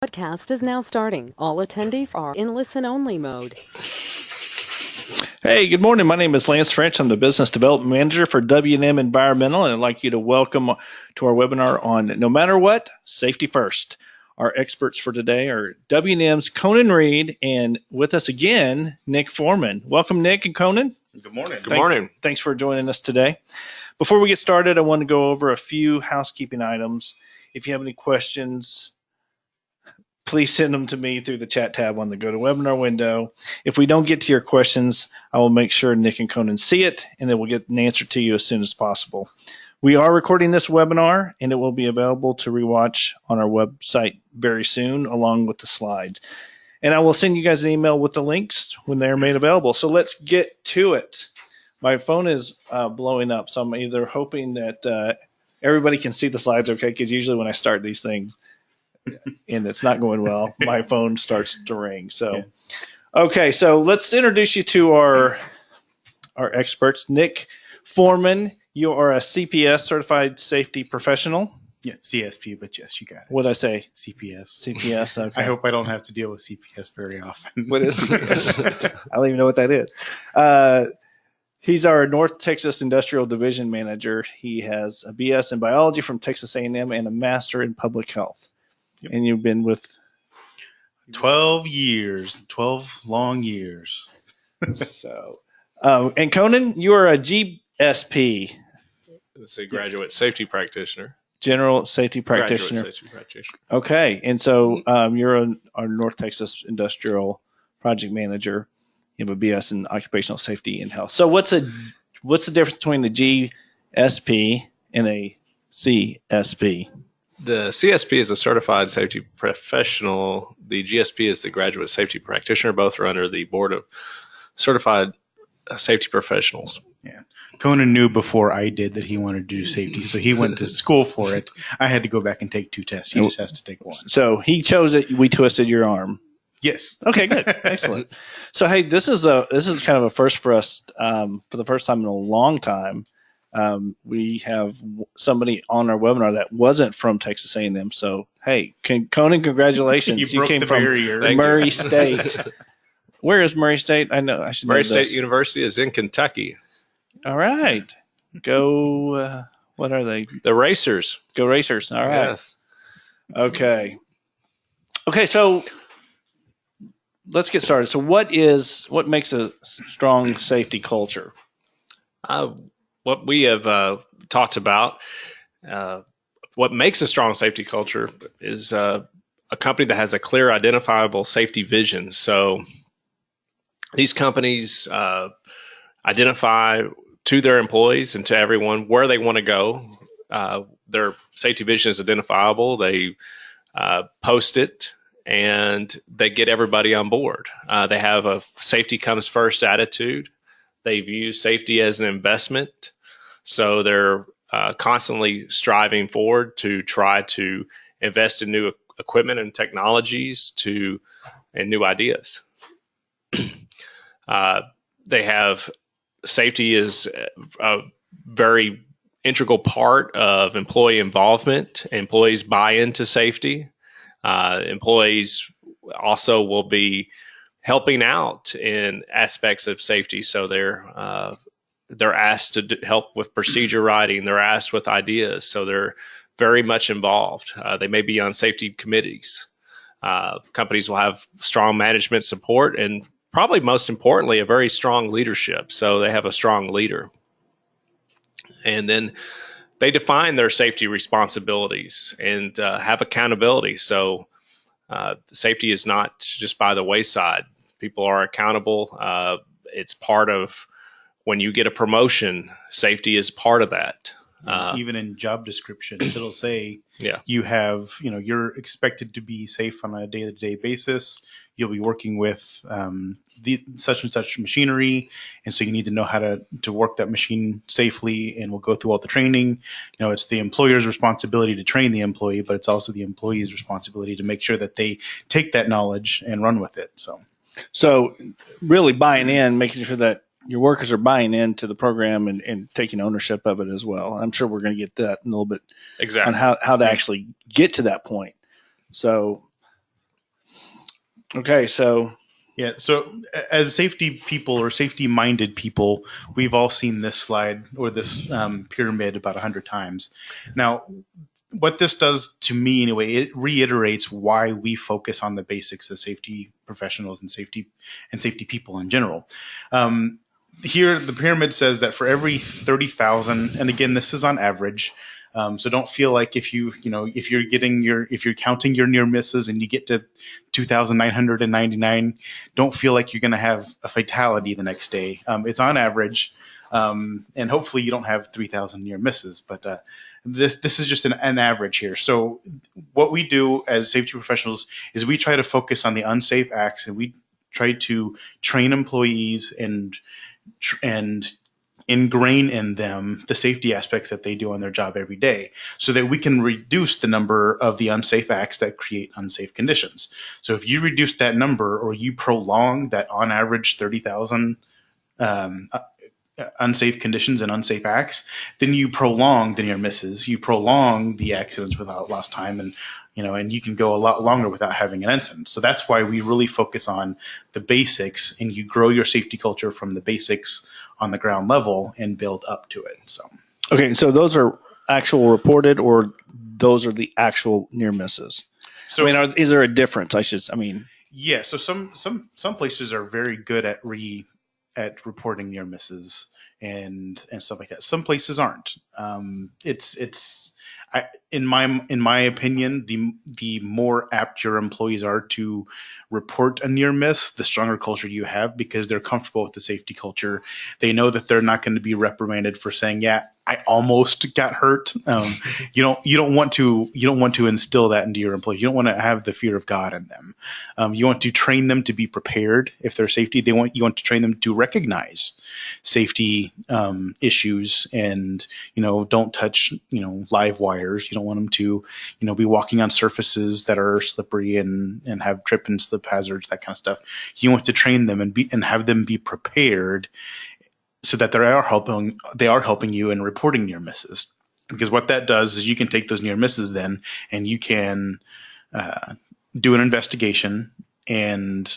Podcast is now starting. All attendees are in listen-only mode. Hey, good morning. My name is Lance French. I'm the Business Development Manager for W&M Environmental, and I'd like you to welcome to our webinar on No Matter What, Safety First. Our experts for today are W&M's Conan Reed, and with us again, Nick Foreman. Welcome, Nick and Conan. Good morning. Good morning. Thanks for joining us today. Before we get started, I want to go over a few housekeeping items. If you have any questions, please send them to me through the chat tab on the GoToWebinar window. If we don't get to your questions, I will make sure Nick and Conan see it, and then we'll get an answer to you as soon as possible. We are recording this webinar, and it will be available to rewatch on our website very soon, along with the slides. And I will send you guys an email with the links when they're made available. So let's get to it. My phone is blowing up, so I'm either hoping that everybody can see the slides okay, because usually when I start these things, and it's not going well, my phone starts to ring. So, okay, so let's introduce you to our experts. Nick Foreman, you are a CPS, Certified Safety Professional. Yeah, CSP, but yes, you got it. What did I say? CPS. CPS, okay. I hope I don't have to deal with CPS very often. What is CPS? I don't even know what that is. He's our North Texas Industrial Division Manager. He has a BS in Biology from Texas A&M and a Master in Public Health. Yep. And you've been with 12 years, 12 long years. So, and Conan, you are a GSP. It's a graduate safety practitioner. General Safety Practitioner. Graduate safety practitioner. Okay, and so you're our North Texas Industrial Project Manager. You have a BS in Occupational Safety and Health. So what's the difference between the GSP and a CSP? The CSP is a certified safety professional. The GSP is the graduate safety practitioner. Both are under the Board of Certified Safety Professionals. Yeah. Conan knew before I did that he wanted to do safety, so he went to school for it. I had to go back and take 2 tests. He just has to take 1. So he chose it. We twisted your arm. Yes. Okay, good. Excellent. So, hey, this is kind of a first for us. For the first time in a long time, we have somebody on our webinar that wasn't from Texas A&M. So, hey, Conan, congratulations! You came the from barrier. Murray State. Where is Murray State? I know I should know Murray this. State University is in Kentucky. All right. Go. What are they? The Racers. Go Racers. All right. Yes. Okay. Okay. So let's get started. So what makes a strong safety culture? What we have talked about, what makes a strong safety culture is a company that has a clear, identifiable safety vision. So these companies identify to their employees and to everyone where they want to go. Their safety vision is identifiable. They post it, and they get everybody on board. They have a safety comes first attitude. They view safety as an investment. So they're constantly striving forward to try to invest in new equipment and technologies and new ideas. They have safety is a very integral part of employee involvement. Employees buy into safety. Employees also will be helping out in aspects of safety. So they're asked to help with procedure writing. They're asked with ideas. So they're very much involved. They may be on safety committees. Companies will have strong management support and probably most importantly, a very strong leadership. So they have a strong leader. And then they define their safety responsibilities and have accountability. So safety is not just by the wayside. People are accountable. It's part of when you get a promotion, safety is part of that. Even in job descriptions, it'll say you have, you're expected to be safe on a day-to-day basis. You'll be working with the such and such machinery, and so you need to know how to work that machine safely, and we'll go through all the training. It's the employer's responsibility to train the employee, but it's also the employee's responsibility to make sure that they take that knowledge and run with it. So really buying in, making sure that your workers are buying into the program and taking ownership of it as well. I'm sure we're going to get that in a little bit exactly on how to actually get to that point. So Okay, so Yeah. So as safety people or safety-minded people, we've all seen this slide or this pyramid about 100 times. Now, what this does to me anyway, it reiterates why we focus on the basics as safety professionals and safety people in general. Um, Here, the pyramid says that for every 30,000, and again, this is on average. So don't feel like if you're counting your near misses and you get to 2,999, don't feel like you're going to have a fatality the next day. It's on average, and hopefully you don't have 3,000 near misses, but this is just an average here. So what we do as safety professionals is we try to focus on the unsafe acts, and we try to train employees and ingrain in them the safety aspects that they do on their job every day so that we can reduce the number of the unsafe acts that create unsafe conditions. So if you reduce that number or you prolong that on average 30,000 um, unsafe conditions and unsafe acts, then you prolong the near misses, you prolong the accidents without lost time, and you can go a lot longer without having an incident. So that's why we really focus on the basics, and you grow your safety culture from the basics on the ground level and build up to it. So okay, so those are actual reported, or those are the actual near misses. So is there a difference? yeah, so some places are very good at reporting near misses and stuff like that. Some places aren't. In my opinion, the more apt your employees are to report a near miss, the stronger culture you have because they're comfortable with the safety culture. They know that they're not going to be reprimanded for saying, "Yeah, I almost got hurt." You don't want to instill that into your employees. You don't want to have the fear of God in them. You want to train them to be prepared if they're safety. You want to train them to recognize safety issues and don't touch live wires. You don't want them to be walking on surfaces that are slippery and have trip and slip hazards, that kind of stuff. You want to train them and have them be prepared so that they are helping you in reporting near misses. Because what that does is you can take those near misses then and you can do an investigation and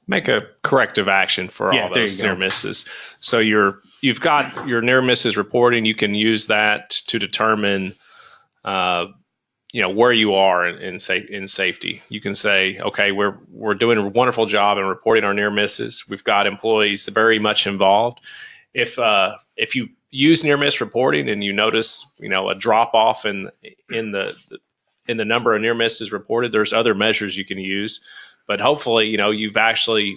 make a corrective action for all those near misses. So you've got your near misses reporting. You can use that to determine, where you are in safety. You can say, okay, we're doing a wonderful job in reporting our near misses. We've got employees very much involved. If you use near miss reporting and you notice, a drop off in the number of near misses reported, there's other measures you can use. But hopefully, you've actually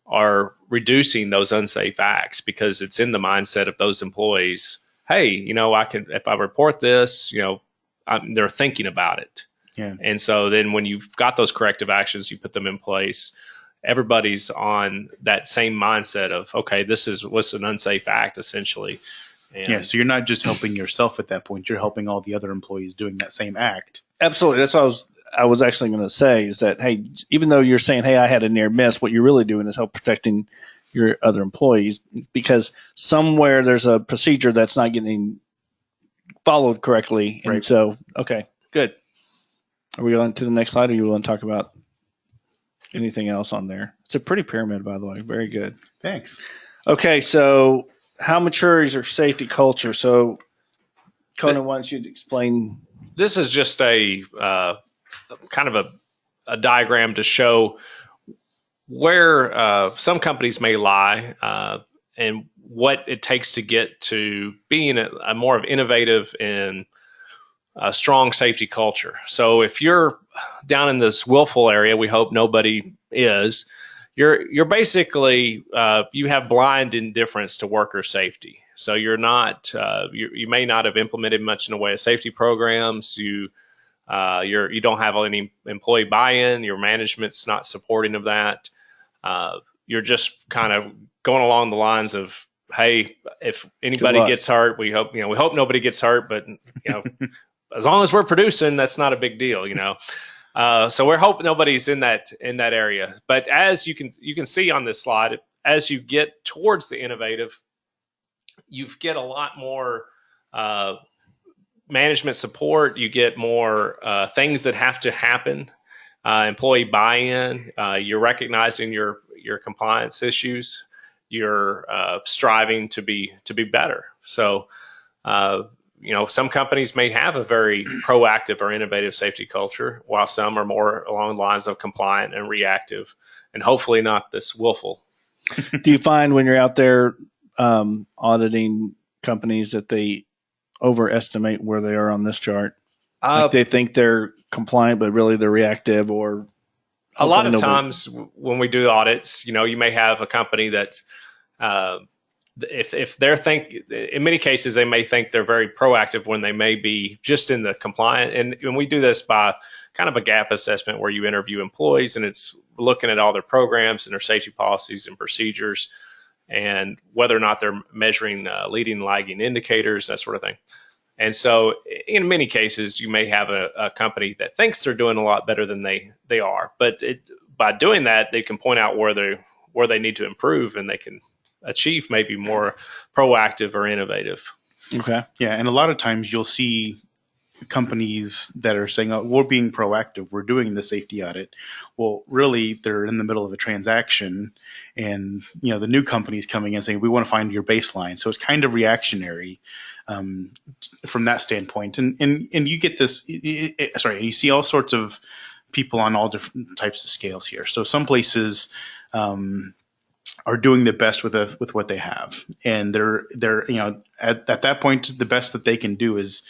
are reducing those unsafe acts because it's in the mindset of those employees. Hey, if I report this, they're thinking about it. Yeah. And so then when you've got those corrective actions, you put them in place. Everybody's on that same mindset of, okay, this is what's an unsafe act essentially. And so you're not just helping yourself at that point; you're helping all the other employees doing that same act. Absolutely. That's what I was actually going to say is that, hey, even though you're saying, hey, I had a near miss, what you're really doing is help protecting your other employees because somewhere there's a procedure that's not getting followed correctly. And so, okay, good. Are we on to the next slide or you want to talk about anything else on there? It's a pretty pyramid, by the way. Very good. Thanks. Okay, so how mature is your safety culture? So, Conan, why don't you explain? This is just a kind of a diagram to show where some companies may lie and what it takes to get to being a more of innovative and a strong safety culture. So if you're down in this willful area, we hope nobody is, you're basically, you have blind indifference to worker safety. So you're not, you may not have implemented much in the way of safety programs. You don't have any employee buy-in. Your management's not supporting of that. You're just kind of going along the lines of, hey, if anybody gets hurt, we hope nobody gets hurt, but as long as we're producing, that's not a big deal, So we're hoping nobody's in that area. But as you can see on this slide, as you get towards the innovative, you get a lot more management support, you get more things that have to happen, employee buy-in. You're recognizing your compliance issues. You're striving to be better. So, some companies may have a very proactive or innovative safety culture, while some are more along the lines of compliant and reactive, and hopefully not this willful. Do you find when you're out there auditing companies that they overestimate where they are on this chart? Like they think they're compliant, but really they're reactive, or a lot of times when we do audits, you may have a company that's if they're in many cases they may think they're very proactive when they may be just in the compliant. And we do this by kind of a gap assessment where you interview employees, and it's looking at all their programs and their safety policies and procedures, and whether or not they're measuring leading and lagging indicators, that sort of thing. And so in many cases, you may have a company that thinks they're doing a lot better than they are. But by doing that, they can point out where they need to improve, and they can achieve maybe more proactive or innovative. Okay. Yeah, and a lot of times you'll see companies that are saying, oh, we're being proactive, we're doing the safety audit. Well, really, they're in the middle of a transaction, and the new company's coming in saying, we want to find your baseline. So it's kind of reactionary from that standpoint. And you get this, you see all sorts of people on all different types of scales here. So some places are doing the best with what they have, and they're at that point, the best that they can do is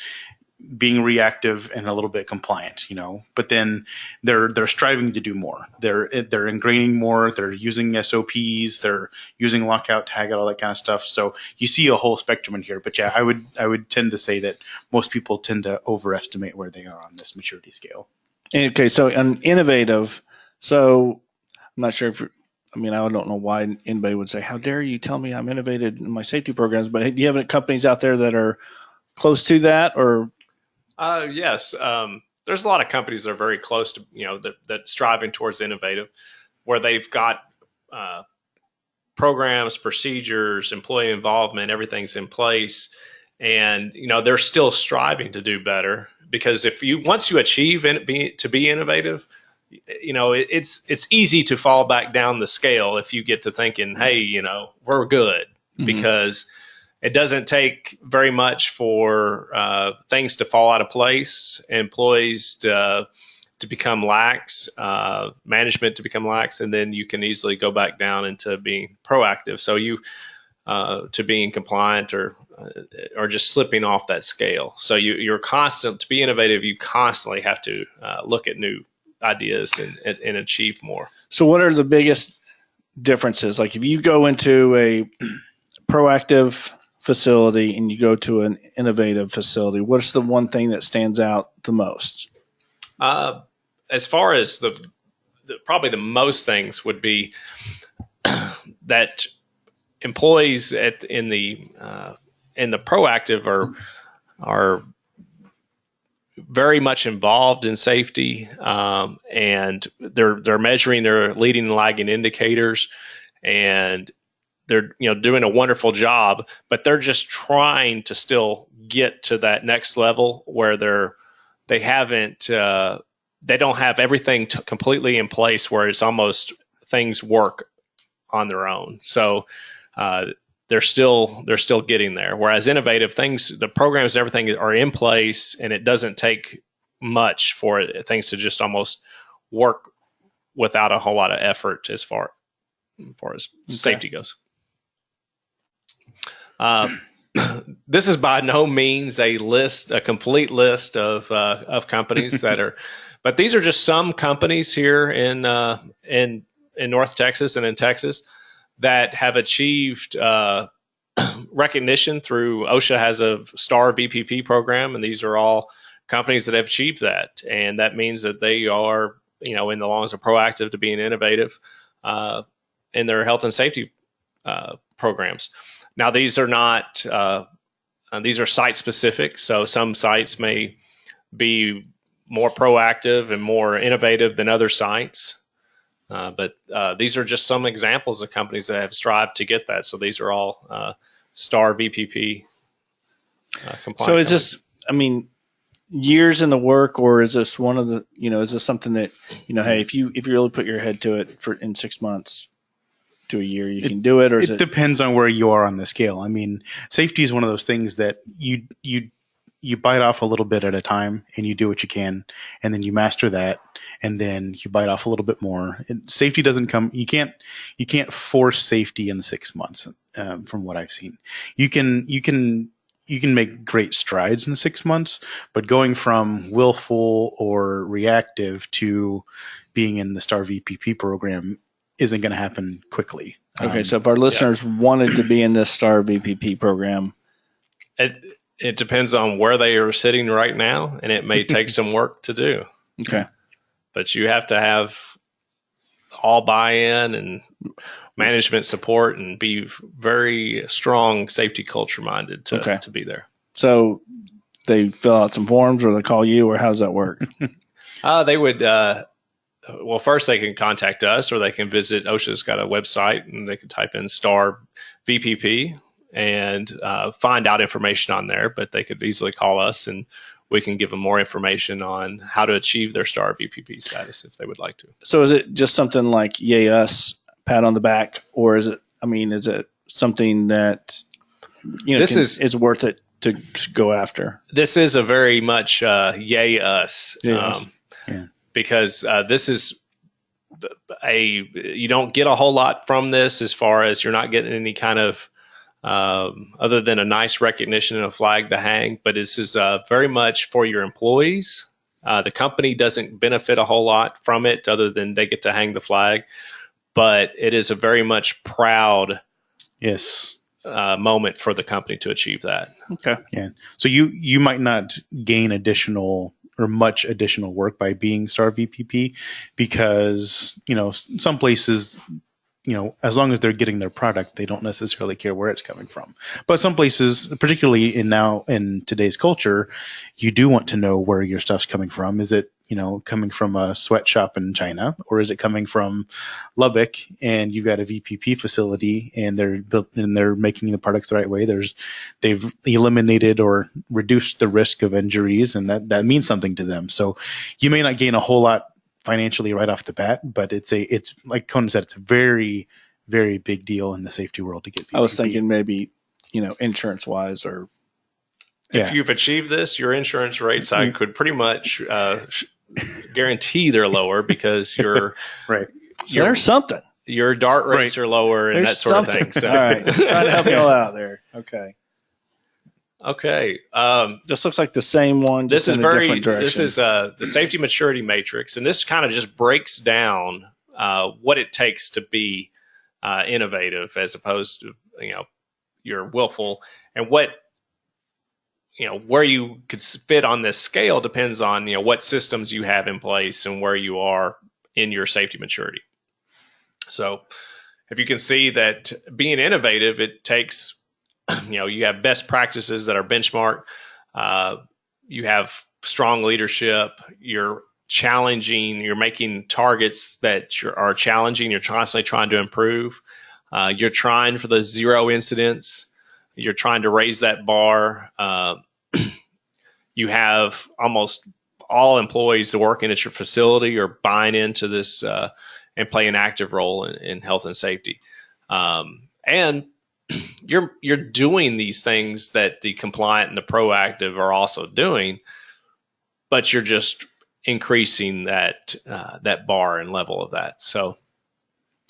being reactive and a little bit compliant, but then they're striving to do more. They're ingraining more. They're using SOPs. They're using lockout, tagout, all that kind of stuff. So you see a whole spectrum in here. But yeah, I would tend to say that most people tend to overestimate where they are on this maturity scale. Okay, so innovative. So I'm not sure if I don't know why anybody would say, how dare you tell me I'm innovative in my safety programs, but do you have any companies out there that are close to that, or? Yes. There's a lot of companies that are very close to, that striving towards innovative, where they've got programs, procedures, employee involvement, everything's in place. And, they're still striving to do better, because once you achieve to be innovative, it's easy to fall back down the scale if you get to thinking, hey, we're good, because it doesn't take very much for things to fall out of place, employees to become lax, management to become lax, and then you can easily go back down into being proactive. So to being compliant or just slipping off that scale. So you're constant to be innovative. You constantly have to look at new ideas and achieve more. So what are the biggest differences? Like if you go into a proactive facility and you go to an innovative facility, what's the one thing that stands out the most? As far as probably the most things would be that employees in the proactive are very much involved in safety, and they're measuring their leading and lagging indicators, and they're doing a wonderful job, but they're just trying to still get to that next level where they don't have everything completely in place, where it's almost things work on their own. So they're still getting there. Whereas innovative things, the programs, everything are in place, and it doesn't take much for things to just almost work without a whole lot of effort as far as safety goes. This is by no means a complete list of companies that are, but these are just some companies here in North Texas and in Texas that have achieved recognition through OSHA has a STAR VPP program, and these are all companies that have achieved that, and that means that they are in the lines of proactive to being innovative in their health and safety programs. Now, these are not these are site specific, so some sites may be more proactive and more innovative than other sites. But these are just some examples of companies that have strived to get that. So these are all STAR VPP compliant. So is this I mean, years in the work, or is this one of the, is this something that, hey, if you really put your head to it in 6 months to a year, you can do it, or is It depends on where you are on the scale. I mean, safety is one of those things that you bite off a little bit at a time, and you do what you can, and then you master that, and then you bite off a little bit more. And safety doesn't come. You can't force safety in 6 months. From what I've seen, you can make great strides in 6 months, but going from willful or reactive to being in the STAR VPP program isn't going to happen quickly. Okay, so if our listeners wanted to be in this STAR VPP program, it depends on where they are sitting right now, and it may take some work to do. Okay, but you have to have all buy-in and management support, and be very strong safety culture minded to be there. So they fill out some forms, or they call you, or how does that work? They would. Well, first they can contact us, or they can visit OSHA's got a website, and they can type in STAR VPP and find out information on there. But they could easily call us, and we can give them more information on how to achieve their STAR VPP status if they would like to. So is it just something like yay us, pat on the back, or is it something that is worth it to go after? This is a very much yay us. Yeah. Because this is you don't get a whole lot from this, as far as you're not getting any kind of other than a nice recognition and a flag to hang. But this is very much for your employees. The company doesn't benefit a whole lot from it, other than they get to hang the flag. But it is a very much proud moment for the company to achieve that. Okay. Yeah. So you might not gain additional or much additional work by being STAR VPP, because some places, as long as they're getting their product, they don't necessarily care where it's coming from. But some places, particularly in today's culture, you do want to know where your stuff's coming from. Is it coming from a sweatshop in China, or is it coming from Lubbock, and you've got a VPP facility, and they're making the products the right way? They've eliminated or reduced the risk of injuries, and that means something to them. So you may not gain a whole lot financially right off the bat, but it's like Conan said, it's a very, very big deal in the safety world to get VPP. I was thinking maybe insurance wise, or if you've achieved this, your insurance rates I could pretty much guarantee they're lower, because you're right. So there's something. Your DART rates are lower, and that sort of thing. So. All right, trying to help you all out there. Okay. This looks like the same one. This is different direction. This is the safety maturity matrix, and this kind of just breaks down what it takes to be innovative, as opposed to your willful, and what where you could fit on this scale depends on what systems you have in place and where you are in your safety maturity. So if you can see that being innovative, it takes you have best practices that are benchmarked, you have strong leadership, you're challenging, you're making targets that are challenging, you're constantly trying to improve, you're trying for the 0 incidents, you're trying to raise that bar. You have almost all employees working at your facility are buying into this and play an active role in health and safety. And you're doing these things that the compliant and the proactive are also doing, but you're just increasing that bar and level of that. So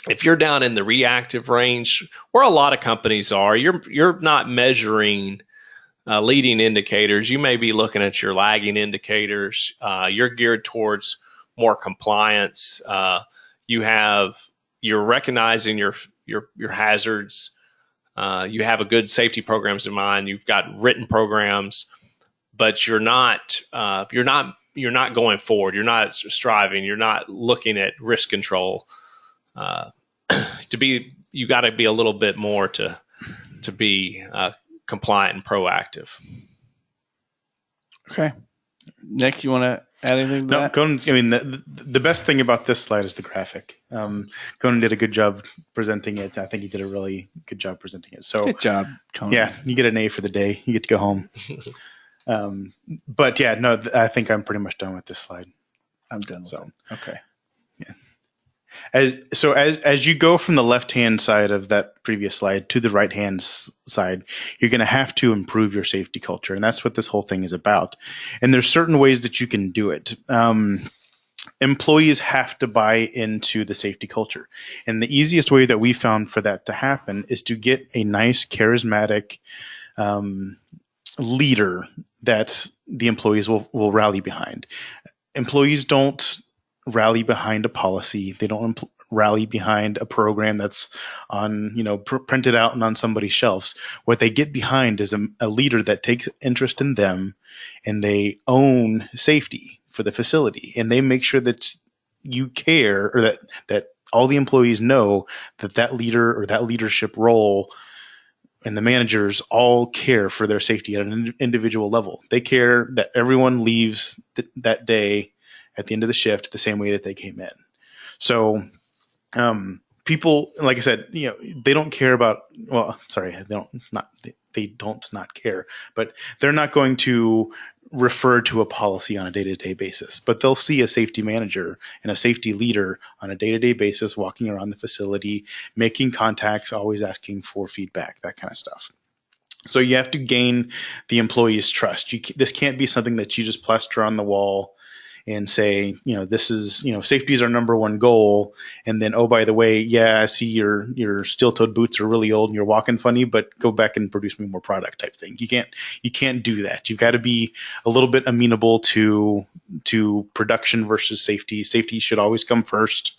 if you're down in the reactive range, where a lot of companies are, you're not measuring leading indicators. You may be looking at your lagging indicators. You're geared towards more compliance. You're recognizing your hazards. You have a good safety programs in mind. You've got written programs, but you're not going forward. You're not striving. You're not looking at risk control. You got to be a little bit more to be compliant and proactive. Okay, Nick, you want to add anything to that? Conan, the best thing about this slide is the graphic. Conan did a good job presenting it. I think he did a really good job presenting it. So good job, Conan. Yeah, you get an A for the day. You get to go home. But yeah, no, I think I'm pretty much done with this slide. I'm done with it. Okay. As you go from the left-hand side of that previous slide to the right-hand side, you're going to have to improve your safety culture, and that's what this whole thing is about. And there's certain ways that you can do it. Employees have to buy into the safety culture, and the easiest way that we found for that to happen is to get a nice, charismatic leader that the employees will rally behind. Employees don't rally behind a policy. They don't rally behind a program that's on, printed out and on somebody's shelves. What they get behind is a leader that takes interest in them, and they own safety for the facility, and they make sure that you care, or that all the employees know that leader or that leadership role and the managers all care for their safety at an individual level. They care that everyone leaves that day at the end of the shift the same way that they came in. So people, like I said, they don't care about, they don't not care, but they're not going to refer to a policy on a day-to-day basis, but they'll see a safety manager and a safety leader on a day-to-day basis walking around the facility, making contacts, always asking for feedback, that kind of stuff. So you have to gain the employee's trust. This can't be something that you just plaster on the wall and say, this is, safety is our number one goal. And then, oh, by the way, yeah, I see your steel-toed boots are really old and you're walking funny, but go back and produce me more product type thing. You can't do that. You've got to be a little bit amenable to production versus safety. Safety should always come first.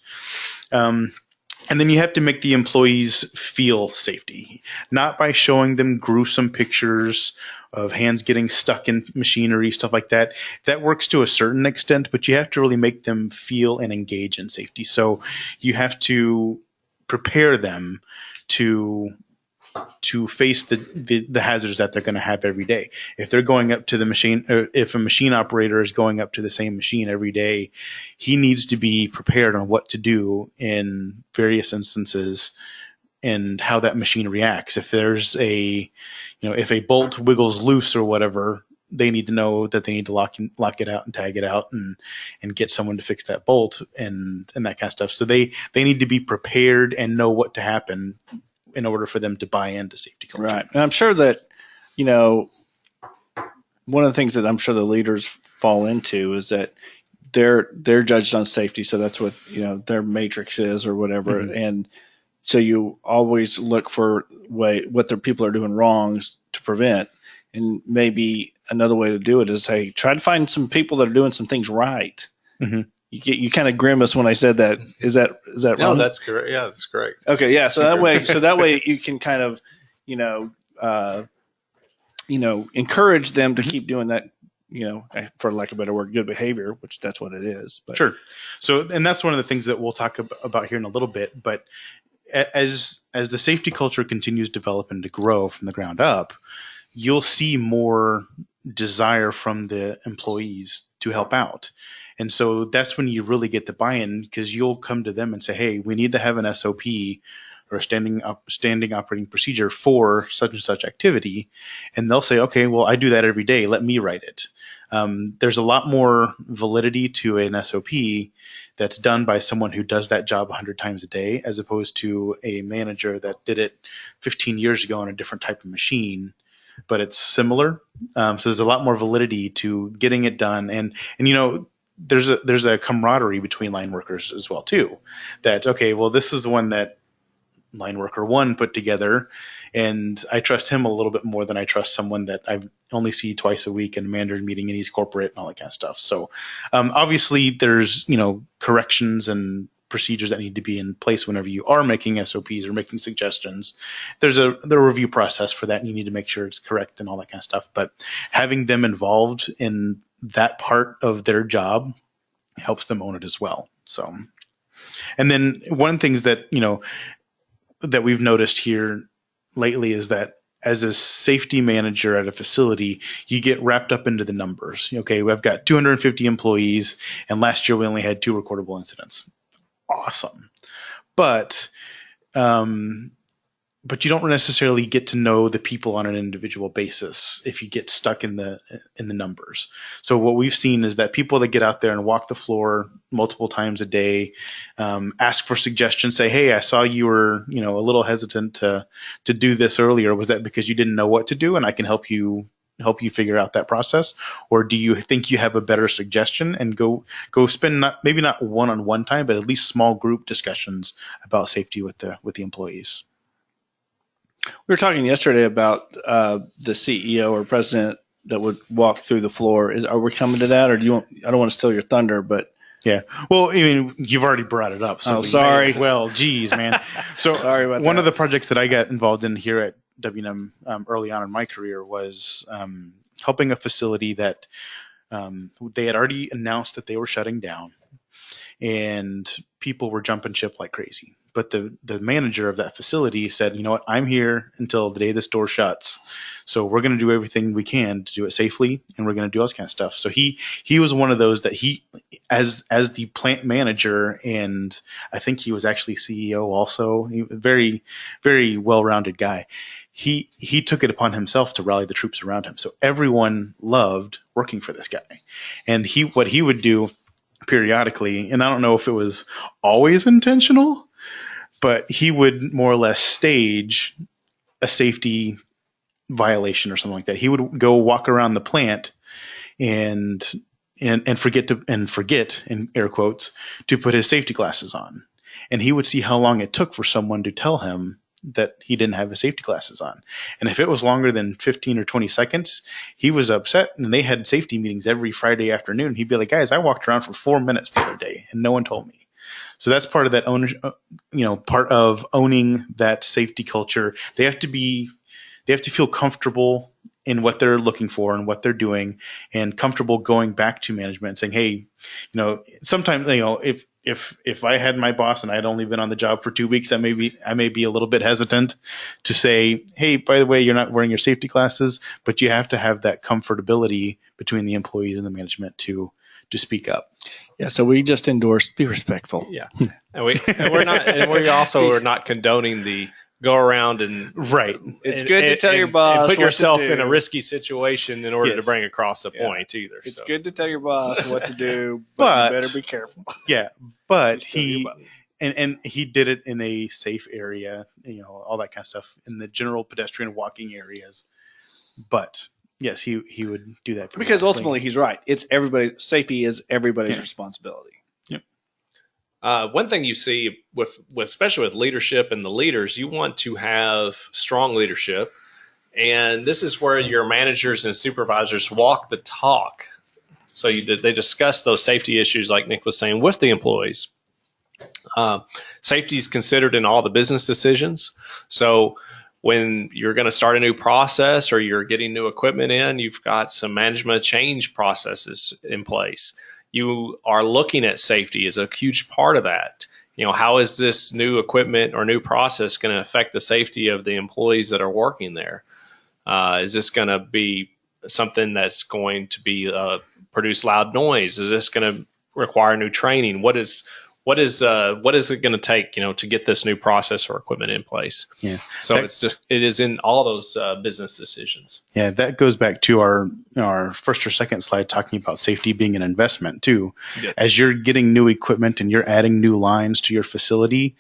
And then you have to make the employees feel safety, not by showing them gruesome pictures of hands getting stuck in machinery, stuff like that. That works to a certain extent, but you have to really make them feel and engage in safety. So you have to prepare them to face the hazards that they're going to have every day. If they're going up to the machine, or if a machine operator is going up to the same machine every day, he needs to be prepared on what to do in various instances and how that machine reacts. If there's if a bolt wiggles loose or whatever, they need to know that they need to lock it out and tag it out and get someone to fix that bolt and that kind of stuff. So they need to be prepared and know what to happen in order for them to buy into safety culture. Right. And I'm sure that, one of the things that I'm sure the leaders fall into is that they're judged on safety. So that's what, their matrix is or whatever. Mm-hmm. And so you always look for what their people are doing wrong to prevent. And maybe another way to do it is, hey, try to find some people that are doing some things right. Mm-hmm. You kind of grimace when I said that. Is that wrong? No, that's correct. Yeah, that's correct. Okay, yeah. So that way you can kind of, encourage them to keep doing that. For lack of a better word, good behavior, which that's what it is. But. Sure. So, and that's one of the things that we'll talk about here in a little bit. But as the safety culture continues to develop and to grow from the ground up, you'll see more desire from the employees to help out. And so that's when you really get the buy-in, because you'll come to them and say, hey, we need to have an SOP or a standing operating procedure for such and such activity. And they'll say, okay, well, I do that every day. Let me write it. There's a lot more validity to an SOP that's done by someone who does that job 100 times a day, as opposed to a manager that did it 15 years ago on a different type of machine, but it's similar. So there's a lot more validity to getting it done. And there's a camaraderie between line workers as well too, that, okay, well, this is the one that line worker one put together, and I trust him a little bit more than I trust someone that I only see twice a week in a manager's meeting and he's corporate and all that kind of stuff. So obviously there's corrections and procedures that need to be in place whenever you are making SOPs or making suggestions. There's a review process for that, and you need to make sure it's correct and all that kind of stuff. But having them involved in that part of their job helps them own it as well. So, and then one of the things that that we've noticed here lately is that as a safety manager at a facility, you get wrapped up into the numbers. Okay, we've got 250 employees, and last year we only had 2 recordable incidents. Awesome. But but you don't necessarily get to know the people on an individual basis if you get stuck in the numbers. So what we've seen is that people that get out there and walk the floor multiple times a day, ask for suggestions, say, "Hey, I saw you were a little hesitant to do this earlier. Was that because you didn't know what to do? And I can help you figure out that process, or do you think you have a better suggestion?" And go spend maybe not one-on-one time, but at least small group discussions about safety with the employees. We were talking yesterday about the CEO or president that would walk through the floor. Are we coming to that, or do you want? I don't want to steal your thunder, but yeah. Well, I mean, you've already brought it up. So sorry. Well, geez, man. So sorry about one that. of the projects that I got involved in here at W&M early on in my career was helping a facility that they had already announced that they were shutting down, and people were jumping ship like crazy. But the manager of that facility said, "You know what? I'm here until the day the store shuts. So we're going to do everything we can to do it safely, and we're going to do all this kind of stuff." So he was one of those that as the plant manager, and I think he was actually CEO also, very, very well-rounded guy. He took it upon himself to rally the troops around him. So everyone loved working for this guy. And what he would do periodically, and I don't know if it was always intentional, but he would more or less stage a safety violation or something like that. He would go walk around the plant and forget in air quotes to put his safety glasses on. And he would see how long it took for someone to tell him that he didn't have his safety glasses on. And if it was longer than 15 or 20 seconds, he was upset. And they had safety meetings every Friday afternoon. He'd be like, "Guys, I walked around for 4 minutes the other day and no one told me." So that's part of that part of owning that safety culture. They have to feel comfortable in what they're looking for and what they're doing, and comfortable going back to management and saying, "Hey, sometimes, if I had my boss and I had only been on the job for 2 weeks, I may be a little bit hesitant to say, 'Hey, by the way, you're not wearing your safety glasses,' but you have to have that comfortability between the employees and the management to speak up." Yeah, so we just endorsed be respectful. Yeah, and we also are not condoning the go around and right. It's good to tell your boss and put what yourself to do. in a risky situation in order Yes. to bring across the point either. It's so. good to tell your boss what to do, but you better be careful. Yeah, but Just tell your boss. and he did it in a safe area, all that kind of stuff in the general pedestrian walking areas. But yes, he would do that Because ultimately he's right. It's everybody's safety is everybody's responsibility. One thing you see with especially with leadership and the leaders, you want to have strong leadership, and this is where your managers and supervisors walk the talk. So they discuss those safety issues, like Nick was saying, with the employees. Safety is considered in all the business decisions. So when you're going to start a new process or you're getting new equipment in, you've got some management change processes in place. You are looking at safety as a huge part of that. How is this new equipment or new process going to affect the safety of the employees that are working there? Is this going to be something that's going to be produce loud noise? Is this going to require new training? What is it going to take, to get this new process or equipment in place? Yeah. So it is in all those business decisions. Yeah, that goes back to our first or second slide talking about safety being an investment too. Yeah. As you're getting new equipment and you're adding new lines to your facility,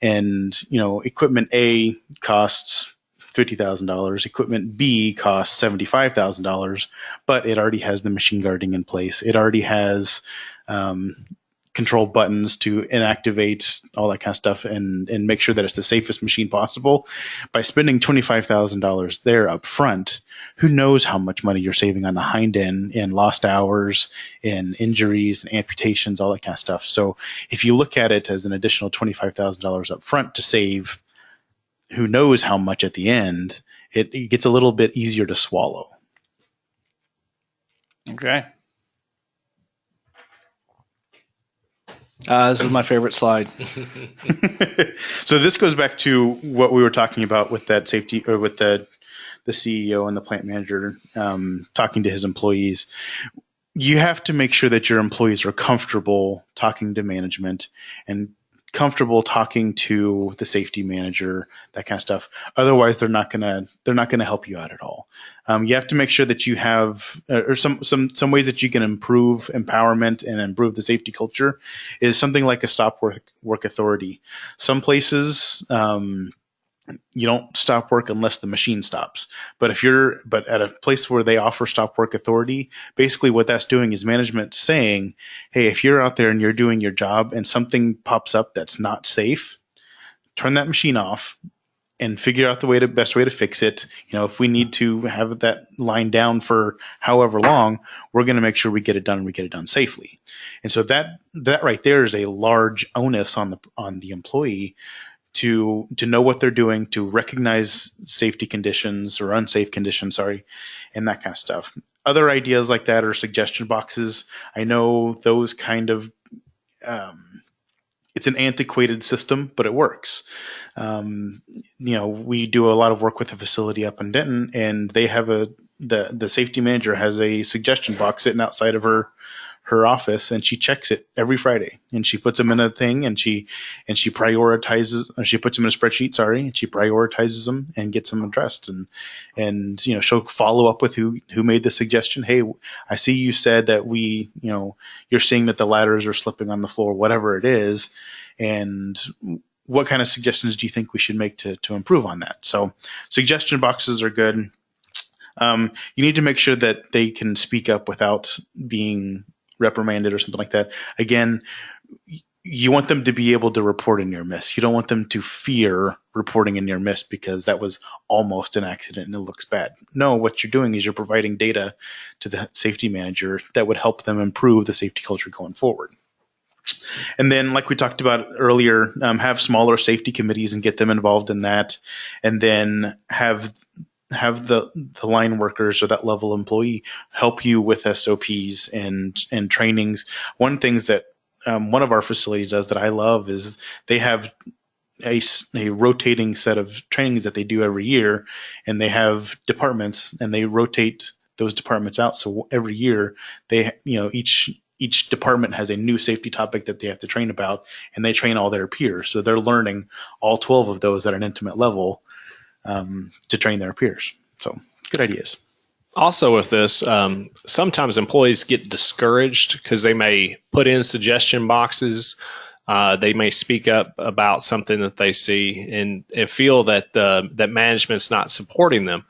and equipment A costs $50,000, equipment B costs $75,000, but it already has the machine guarding in place. It already has control buttons to inactivate all that kind of stuff and make sure that it's the safest machine possible. By spending $25,000 there up front, who knows how much money you're saving on the hind end in lost hours, in injuries and amputations, all that kind of stuff. So if you look at it as an additional $25,000 up front to save who knows how much at the end, it gets a little bit easier to swallow. Okay. This is my favorite slide. So this goes back to what we were talking about with that safety, or with the CEO and the plant manager talking to his employees. You have to make sure that your employees are comfortable talking to management and comfortable talking to the safety manager, that kind of stuff. Otherwise, they're not gonna help you out at all. You have to make sure that you have or some ways that you can improve empowerment and improve the safety culture is something like a stop work authority. Some places you don't stop work unless the machine stops. But at a place where they offer stop work authority, basically what that's doing is management saying, hey, if you're out there and you're doing your job and something pops up that's not safe, turn that machine off and figure out the best way to fix it. If we need to have that line down for however long, we're going to make sure we get it done and we get it done safely. And so that right there is a large onus on the employee to know what they're doing, to recognize safety conditions or unsafe conditions, and that kind of stuff. Other ideas like that are suggestion boxes. I know those kind of, it's an antiquated system, but it works. We do a lot of work with a facility up in Denton, and they have the safety manager has a suggestion box sitting outside of her office, and she checks it every Friday, and she puts them in a thing, and she prioritizes, or she puts them in a spreadsheet, and she prioritizes them and gets them addressed, and she'll follow up with who made the suggestion. Hey, I see you said that you're seeing that the ladders are slipping on the floor, whatever it is, and what kind of suggestions do you think we should make to improve on that? So suggestion boxes are good. You need to make sure that they can speak up without being reprimanded or something like that. Again, you want them to be able to report a near miss. You don't want them to fear reporting a near miss because that was almost an accident and it looks bad. No, what you're doing is you're providing data to the safety manager that would help them improve the safety culture going forward. And then, like we talked about earlier, have smaller safety committees and get them involved in that, and then have the line workers or that level employee help you with SOPs and trainings. One things that one of our facilities does that I love is they have a rotating set of trainings that they do every year, and they have departments and they rotate those departments out. So every year they, each department has a new safety topic that they have to train about, and they train all their peers. So they're learning all 12 of those at an intimate level to train their peers. So good ideas. Also with this, sometimes employees get discouraged because they may put in suggestion boxes. They may speak up about something that they see and feel that that management's not supporting them.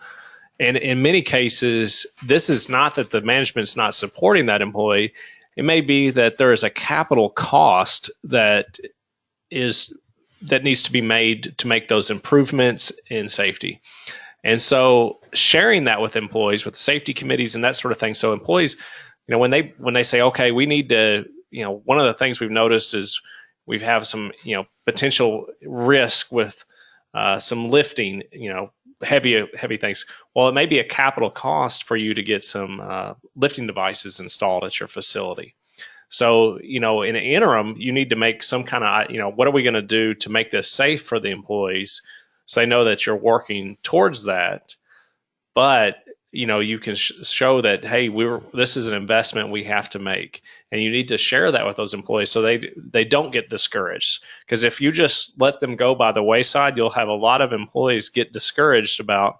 And in many cases, this is not that the management's not supporting that employee. It may be that there is a capital cost that needs to be made to make those improvements in safety. And so sharing that with employees, with safety committees and that sort of thing. So employees, when they say, okay, we need to, one of the things we've noticed is we have some, potential risk with some lifting, heavy things. Well, it may be a capital cost for you to get some lifting devices installed at your facility. So, in an interim, you need to make some kind of, what are we going to do to make this safe for the employees so they know that you're working towards that. But, you can show that, hey, this is an investment we have to make. And you need to share that with those employees so they don't get discouraged. Because if you just let them go by the wayside, you'll have a lot of employees get discouraged about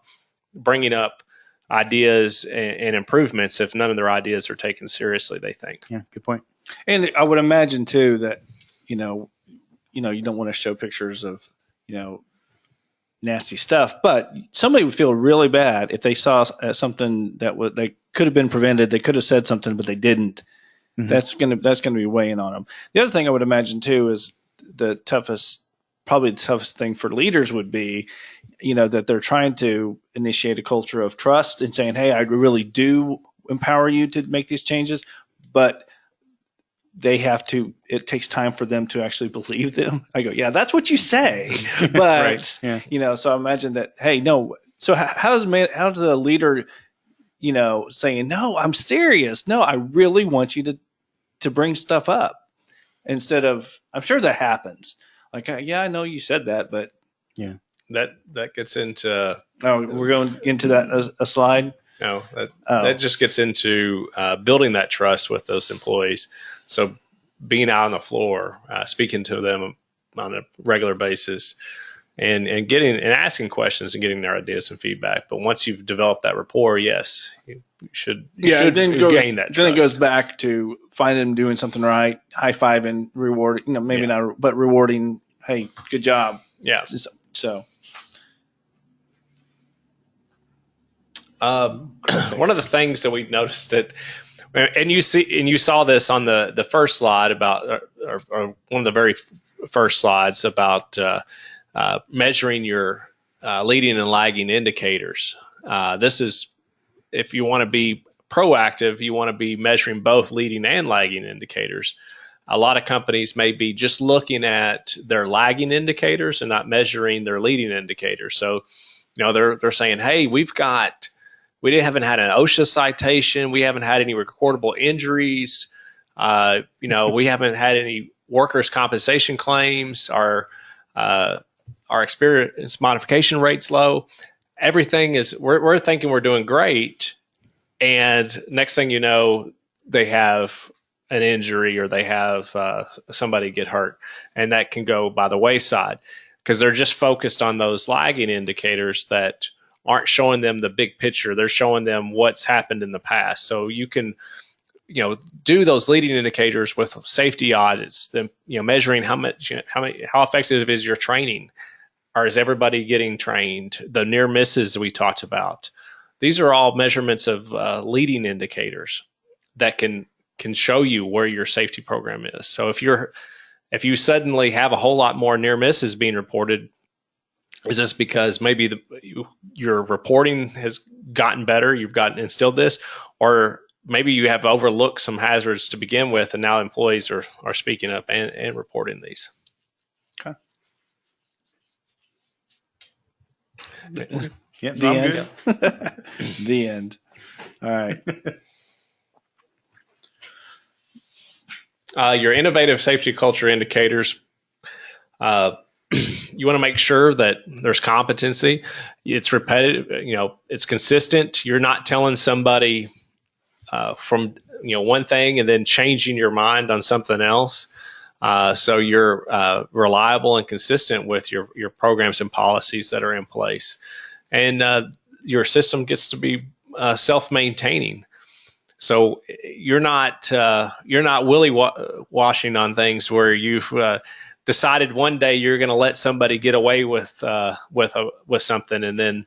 bringing up ideas and improvements if none of their ideas are taken seriously, they think. Yeah, good point. And I would imagine too that, you don't want to show pictures of, nasty stuff, but somebody would feel really bad if they saw something that they could have been prevented. They could have said something, but they didn't. Mm-hmm. That's gonna be weighing on them. The other thing I would imagine too is probably the toughest thing for leaders would be, that they're trying to initiate a culture of trust and saying, hey, I really do empower you to make these changes, but it takes time for them to actually believe them. I go, yeah, that's what you say. But, right. Yeah. So I imagine that, hey, no. So how does a leader, saying, no, I'm serious. No, I really want you to bring stuff up instead of, I'm sure that happens. Like, yeah, I know you said that, but. Yeah. That gets into. Oh, we're going into that a slide? No, that just gets into building that trust with those employees. So being out on the floor, speaking to them on a regular basis, and getting and asking questions and getting their ideas and feedback. But once you've developed that rapport, yes, you should then gain that trust. Then it goes back to finding them doing something right, high fiving, rewarding. Maybe not, but rewarding. Hey, good job. Yeah. So. One of the things that we've noticed and you saw this on the first slide about, or one of the very first slides about measuring your leading and lagging indicators. This is, if you want to be proactive, you want to be measuring both leading and lagging indicators. A lot of companies may be just looking at their lagging indicators and not measuring their leading indicators. So, they're saying, hey, we haven't had an OSHA citation. We haven't had any recordable injuries. We haven't had any workers' compensation claims. Our experience modification rate's low. Everything is, we're thinking we're doing great. And next thing you know, they have an injury or they have somebody get hurt. And that can go by the wayside because they're just focused on those lagging indicators that aren't showing them the big picture. They're showing them what's happened in the past. So you can, do those leading indicators with safety audits, measuring how effective is your training, or is everybody getting trained? The near misses we talked about. These are all measurements of leading indicators that can show you where your safety program is. So if you suddenly have a whole lot more near misses being reported, is this because maybe your reporting has gotten better, you've instilled this, or maybe you have overlooked some hazards to begin with, and now employees are speaking up and reporting these? Okay. Yeah, the end. The end. All right. Your innovative safety culture indicators. You want to make sure that there's competency. It's repetitive. It's consistent. You're not telling somebody from one thing and then changing your mind on something else. So you're reliable and consistent with your programs and policies that are in place, and your system gets to be self-maintaining. So you're not willy-washing on things where you've decided one day you're going to let somebody get away with something, and then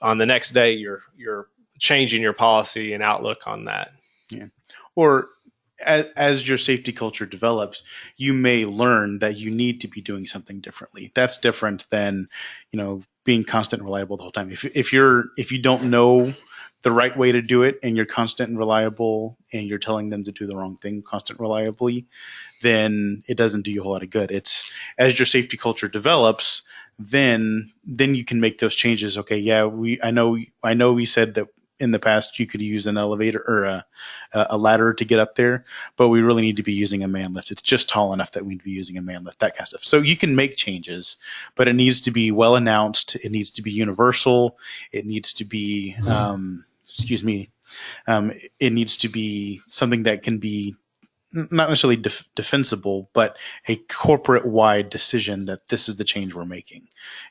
on the next day you're changing your policy and outlook on that. Yeah. Or as your safety culture develops, you may learn that you need to be doing something differently. That's different than, being constant and reliable the whole time. If you don't know the right way to do it and you're constant and reliable and you're telling them to do the wrong thing constant reliably, then it doesn't do you a whole lot of good. It's as your safety culture develops, then you can make those changes. Okay, yeah, I know we said that in the past you could use an elevator or a ladder to get up there, but we really need to be using a man lift. It's just tall enough that we need to be using a man lift, that kind of stuff. So you can make changes, but it needs to be well announced. It needs to be universal. It needs to be it needs to be something that can be not necessarily defensible, but a corporate-wide decision that this is the change we're making.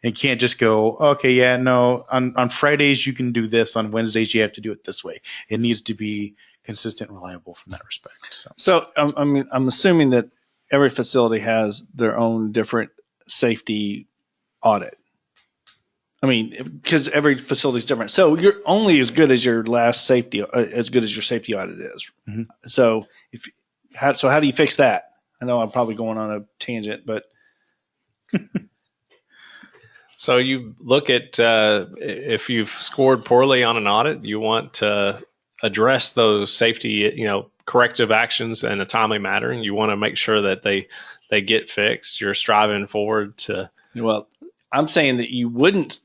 It can't just go, okay, yeah, no, on Fridays you can do this, on Wednesdays you have to do it this way. It needs to be consistent and reliable from that respect. So I'm assuming that every facility has their own different safety audit. Because every facility is different. So you're only as good as your last safety, as good as your safety audit is. Mm-hmm. So how do you fix that? I know I'm probably going on a tangent, but so you look at if you've scored poorly on an audit, you want to address those safety, corrective actions in a timely manner, and you want to make sure that they get fixed. You're striving forward to. Well, I'm saying that you wouldn't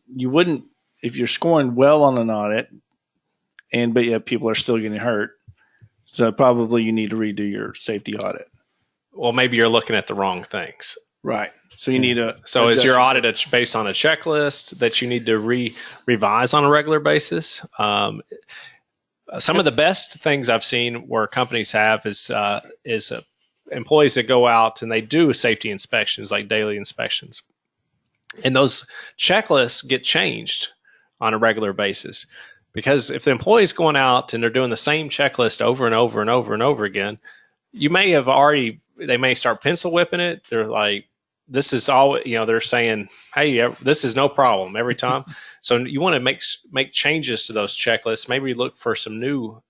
if you're scoring well on an audit, but yet people are still getting hurt. So probably you need to redo your safety audit. Well, maybe you're looking at the wrong things. Right. So you need to. So is your audit based on a checklist that you need to revise on a regular basis? Some of the best things I've seen where companies have is employees that go out and they do safety inspections, like daily inspections. And those checklists get changed on a regular basis. Because if the employee's going out and they're doing the same checklist over and over and over and over again, they may start pencil whipping it. They're like, this is all, they're saying, hey, this is no problem every time. So you want to make changes to those checklists. Maybe look for some new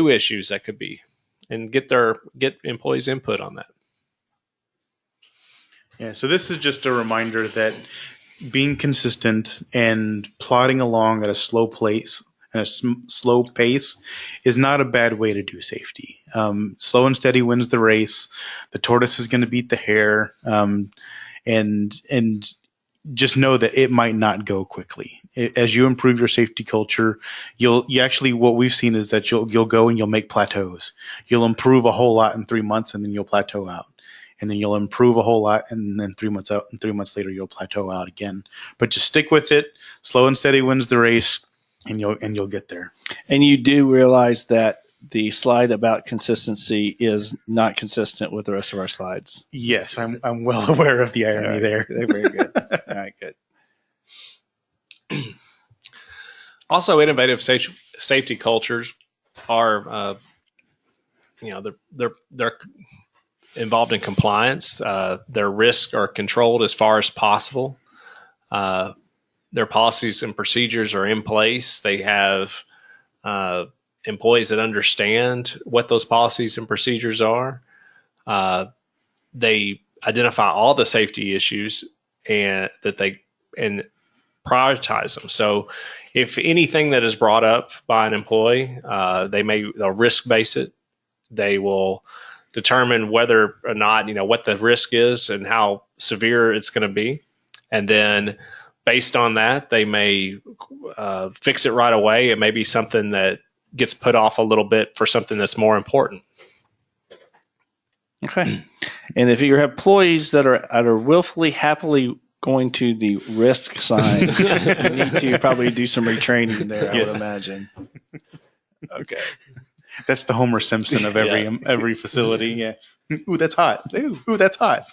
issues that could be, and get employees' input on that. Yeah, so this is just a reminder that being consistent and plodding along at a slow pace is not a bad way to do safety. Slow and steady wins the race. The tortoise is going to beat the hare, and just know that it might not go quickly. As you improve your safety culture, you actually, what we've seen is that you'll go and you'll make plateaus. You'll improve a whole lot in 3 months, and then you'll plateau out. And then you'll improve a whole lot, and then 3 months out, and 3 months later you'll plateau out again. But just stick with it. Slow and steady wins the race, and you'll get there. And you do realize that the slide about consistency is not consistent with the rest of our slides. Yes, I'm well aware of the irony there. They're very good. All right, good. Also, innovative safety cultures are, they're involved in compliance. Their risks are controlled as far as possible. Their policies and procedures are in place. They have employees that understand what those policies and procedures are. They identify all the safety issues and prioritize them. So if anything that is brought up by an employee, they'll risk base it. They will determine whether or not, what the risk is and how severe it's going to be. And then based on that, they may fix it right away. It may be something that gets put off a little bit for something that's more important. Okay. And if you have employees that are willfully, happily going to the risk sign, you need to probably do some retraining there, Yes. I would imagine. Okay. That's the Homer Simpson of every facility. Yeah. Ooh, that's hot. Ooh, that's hot.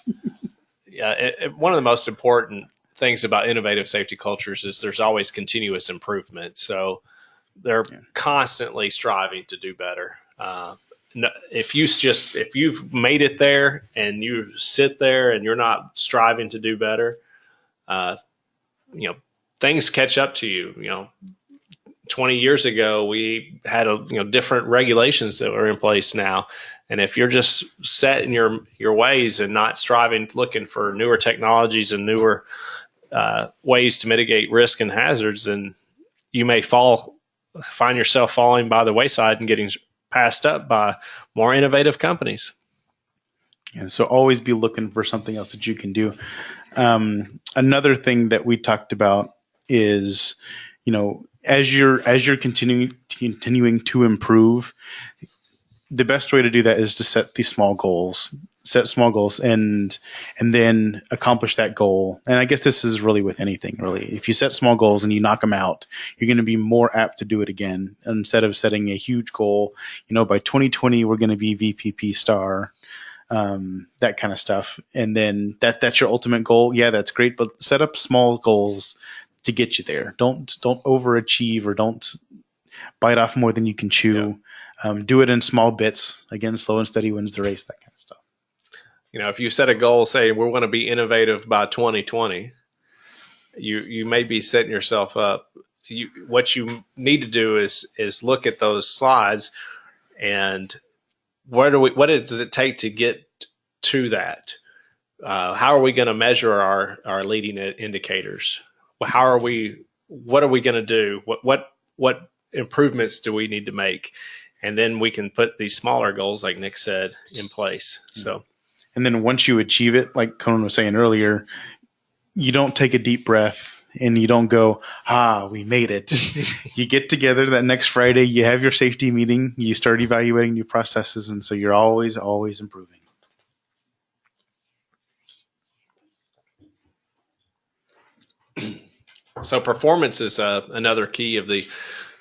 Yeah. One of the most important things about innovative safety cultures is there's always continuous improvement. So they're constantly striving to do better. If you've made it there and you sit there and you're not striving to do better, things catch up to you. 20 years ago, we had different regulations that were in place now. And if you're just set in your ways and not striving, looking for newer technologies and newer ways to mitigate risk and hazards, then you may find yourself falling by the wayside and getting passed up by more innovative companies. And so always be looking for something else that you can do. Another thing that we talked about is, as you're continuing to improve, the best way to do that is to set small goals and then accomplish that goal. And I guess this is really with anything, really. If you set small goals and you knock them out, you're going to be more apt to do it again. Instead of setting a huge goal, by 2020, we're going to be VPP star, that kind of stuff. And then that's your ultimate goal. Yeah, that's great. But set up small goals to get you there. Don't overachieve, or don't bite off more than you can chew. Yeah. Do it in small bits. Again, slow and steady wins the race, that kind of stuff. If you set a goal, say we want to be innovative by 2020, you may be setting yourself up. What you need to do is look at those slides and what does it take to get to that? How are we going to measure our leading indicators? What are we going to do? What improvements do we need to make? And then we can put these smaller goals, like Nick said, in place. So, and then once you achieve it, like Conan was saying earlier, you don't take a deep breath and you don't go, we made it. You get together that next Friday, you have your safety meeting, you start evaluating new processes, and so you're always improving. So performance is another key of the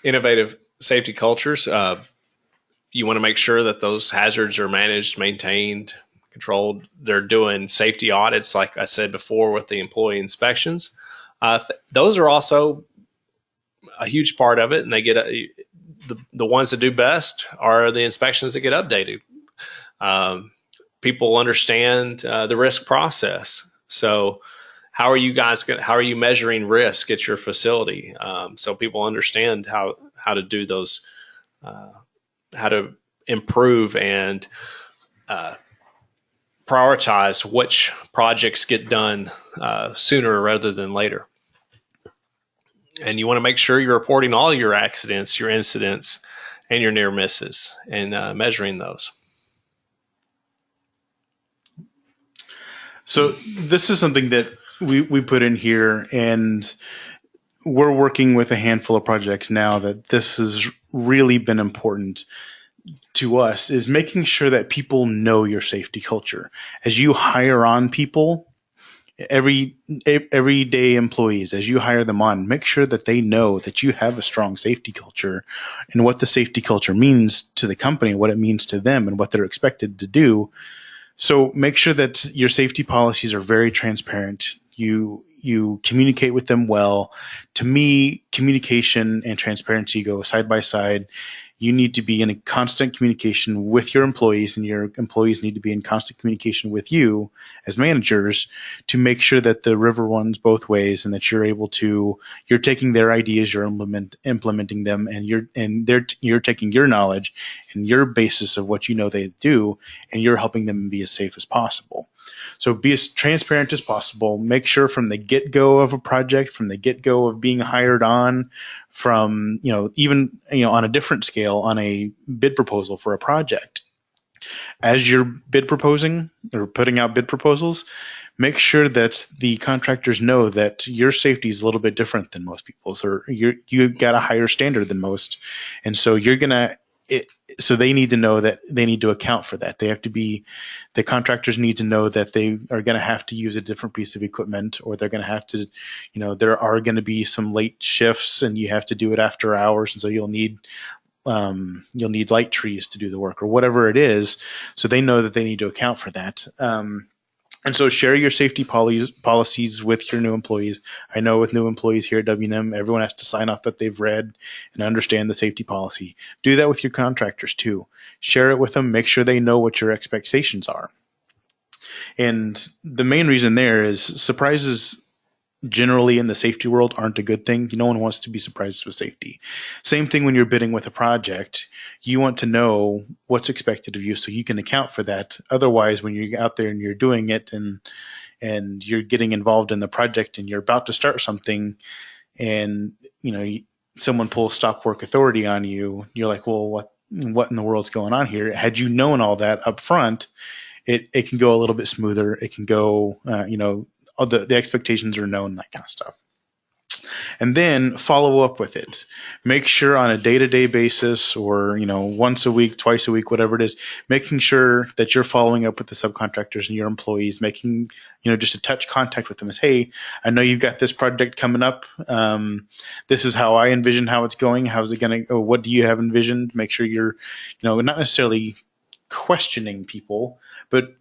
innovative safety cultures. you want to make sure that those hazards are managed, maintained, controlled. They're doing safety audits, like I said before, with the employee inspections. Those are also a huge part of it, and they get the ones that do best are the inspections that get updated. Um, People understand the risk process. So, how are you guys? How are you measuring risk at your facility? So people understand how to do those, how to improve and prioritize which projects get done sooner rather than later. And you want to make sure you're reporting all your accidents, your incidents, and your near misses, and measuring those. So this is something that we put in here, and we're working with a handful of projects now that this has really been important to us, is making sure that people know your safety culture. As you hire on people, everyday employees, as you hire them on, make sure that they know that you have a strong safety culture and what the safety culture means to the company, what it means to them, and what they're expected to do. So make sure that your safety policies are very transparent. You communicate with them well. To me, communication and transparency go side by side. You need to be in a constant communication with your employees, and your employees need to be in constant communication with you as managers to make sure that the river runs both ways, and that you're taking their ideas, you're implementing them, and you're taking your knowledge and your basis of what you know they do, and you're helping them be as safe as possible. So be as transparent as possible. Make sure from the get-go of a project, from the get-go of being hired on, from even on a different scale, on a bid proposal for a project, as you're bid proposing or putting out bid proposals, make sure that the contractors know that your safety is a little bit different than most people's, or you got a higher standard than most, and so so they need to know that they need to account for that. The contractors need to know that they are going to have to use a different piece of equipment, or they're going to have to, there are going to be some late shifts and you have to do it after hours. And so you'll need light trees to do the work, or whatever it is. So they know that they need to account for that. And so share your safety policies with your new employees. I know with new employees here at W&M, everyone has to sign off that they've read and understand the safety policy. Do that with your contractors too. Share it with them. Make sure they know what your expectations are. And the main reason there is surprises generally in the safety world aren't a good thing. No one wants to be surprised with safety. Same thing when you're bidding with a project. You want to know what's expected of you so you can account for that. Otherwise, when you're out there and you're doing it and you're getting involved in the project and you're about to start something, and someone pulls stop work authority on you, you're like, well, what in the world's going on here? Had you known all that up front, it can go a little bit smoother. It can go, the expectations are known, that kind of stuff. And then follow up with it. Make sure on a day-to-day basis, or once a week, twice a week, whatever it is, making sure that you're following up with the subcontractors and your employees, making just a touch contact with them as, hey, I know you've got this project coming up. This is how I envision how it's going. How's it going to go? What do you have envisioned? Make sure you're not necessarily questioning people, but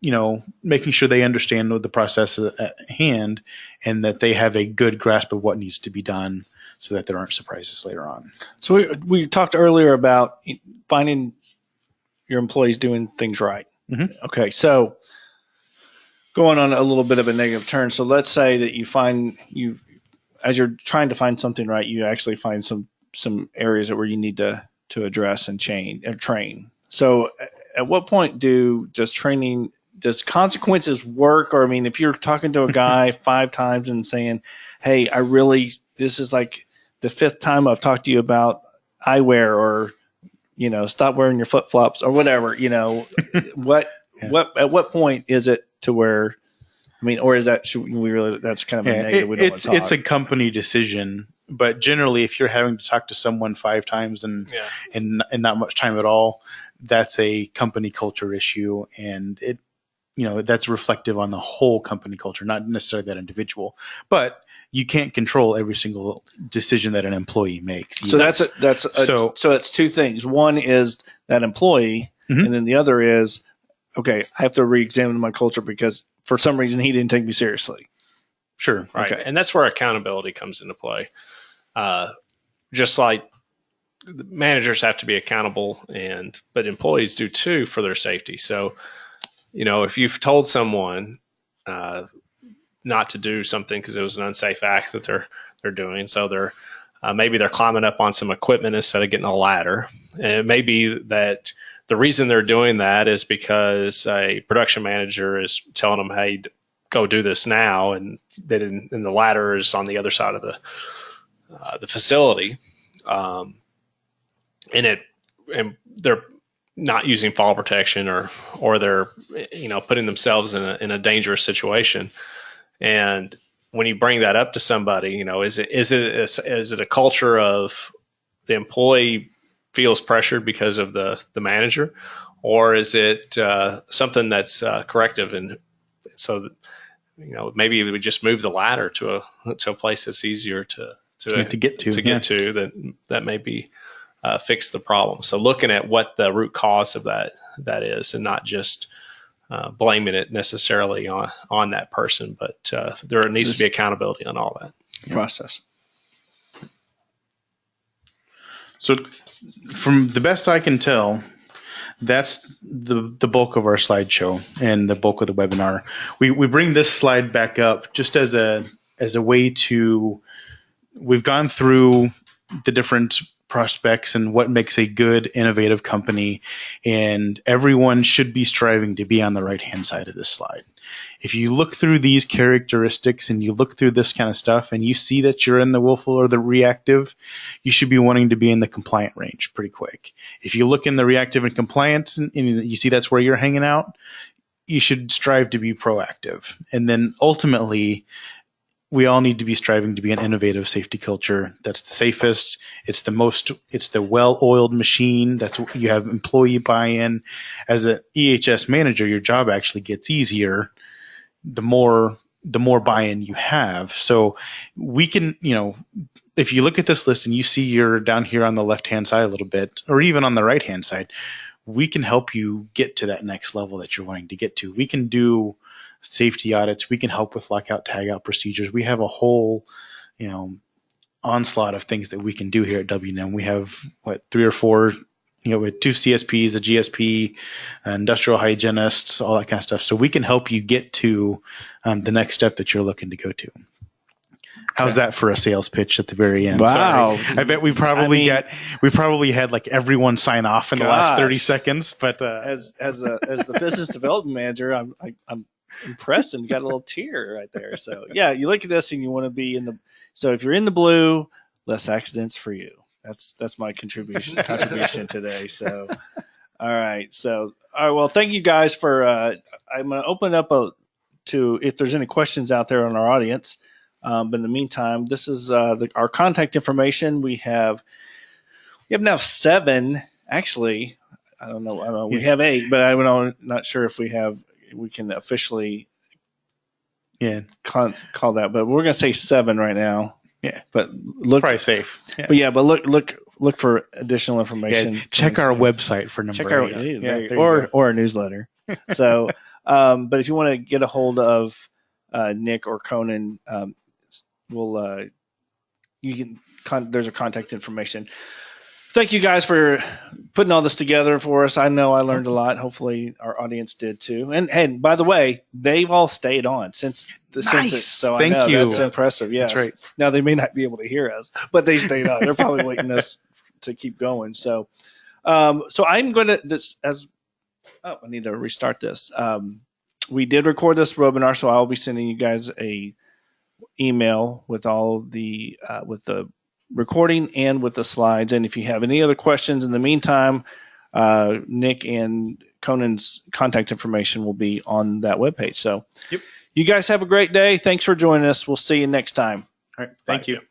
making sure they understand the process at hand, and that they have a good grasp of what needs to be done, so that there aren't surprises later on. So we talked earlier about finding your employees doing things right. Mm-hmm. Okay, so going on a little bit of a negative turn. So let's say that as you're trying to find something right, you actually find some areas where you need to address and change or train. So at what point does consequences work? Or, if you're talking to a guy 5 times and saying, hey, this is like the 5th time I've talked to you about eyewear, or, stop wearing your flip flops or whatever, at what point is it to where, or is that, that's kind of a negative? It's a company decision, but generally if you're having to talk to someone 5 times and not much time at all, that's a company culture issue, and that's reflective on the whole company culture, not necessarily that individual. But you can't control every single decision that an employee makes. So so it's two things. One is that employee, and then the other is, okay, I have to re-examine my culture because for some reason he didn't take me seriously. Sure. Right. Okay. And that's where accountability comes into play. Just like the managers have to be accountable, but employees do too for their safety. So, if you've told someone not to do something because it was an unsafe act that they're doing, so maybe they're climbing up on some equipment instead of getting a ladder, and it may be that the reason they're doing that is because a production manager is telling them, "Hey, go do this now," and and the ladder is on the other side of the facility, and they're not using fall protection or they're putting themselves in a dangerous situation. And when you bring that up to somebody, is it a culture of the employee feels pressured because of the manager, or is it something that's corrective? And so maybe we just move the ladder to a place that's easier to get to that may be fix the problem. So looking at what the root cause of that is, and not just blaming it necessarily on that person, but there needs to be accountability on all that process. So from the best I can tell, that's the bulk of our slideshow and the bulk of the webinar. We bring this slide back up just as a way to, we've gone through the different prospects and what makes a good, innovative company, and everyone should be striving to be on the right-hand side of this slide. If you look through these characteristics and you look through this kind of stuff and you see that you're in the willful or the reactive, you should be wanting to be in the compliant range pretty quick. If you look in the reactive and compliant and you see that's where you're hanging out, you should strive to be proactive. And then ultimately, we all need to be striving to be an innovative safety culture that's the safest. It's the well-oiled machine. That's, you have employee buy-in. As an EHS manager, your job actually gets easier the more buy-in you have. So we can, if you look at this list and you see you're down here on the left-hand side a little bit, or even on the right-hand side, we can help you get to that next level that you're wanting to get to. We can do safety audits. We can help with lockout tagout procedures. We have a whole, onslaught of things that we can do here at WNM. We have 3 or 4, with 2 CSPs, a GSP, industrial hygienists, all that kind of stuff. So we can help you get to the next step that you're looking to go to. How's that for a sales pitch at the very end? Wow. Sorry. I bet we probably had like everyone sign off in the last 30 seconds. But as the business development manager, I'm impressed and got a little tear right there. So yeah, you look at this and you want to be so if you're in the blue, less accidents for you. That's my contribution today. So all right. Well, thank you guys for I'm going to open up to if there's any questions out there in our audience. But in the meantime, this is our contact information. We have now 7 actually. I don't know. We have 8, but I'm not sure if we can officially call that. But we're going to say 7 right now. Yeah, but look probably safe. Yeah. But look for additional information. Yeah, check our website for number 8. Or our newsletter. So, but if you want to get a hold of Nick or Conan, there's a contact information. Thank you guys for putting all this together for us. I know I learned a lot. Hopefully our audience did too. And by the way, they've all stayed on since the census. So Thank you. That's impressive. Yes. That's right. Now they may not be able to hear us, but they stayed on. They're probably waiting us to keep going. So I'm going to I need to restart this. We did record this webinar, so I'll be sending you guys a email with all the with the recording and with the slides. And if you have any other questions in the meantime, Nick and Conan's contact information will be on that webpage. So You guys have a great day. Thanks for joining us. We'll see you next time. All right. Thank you.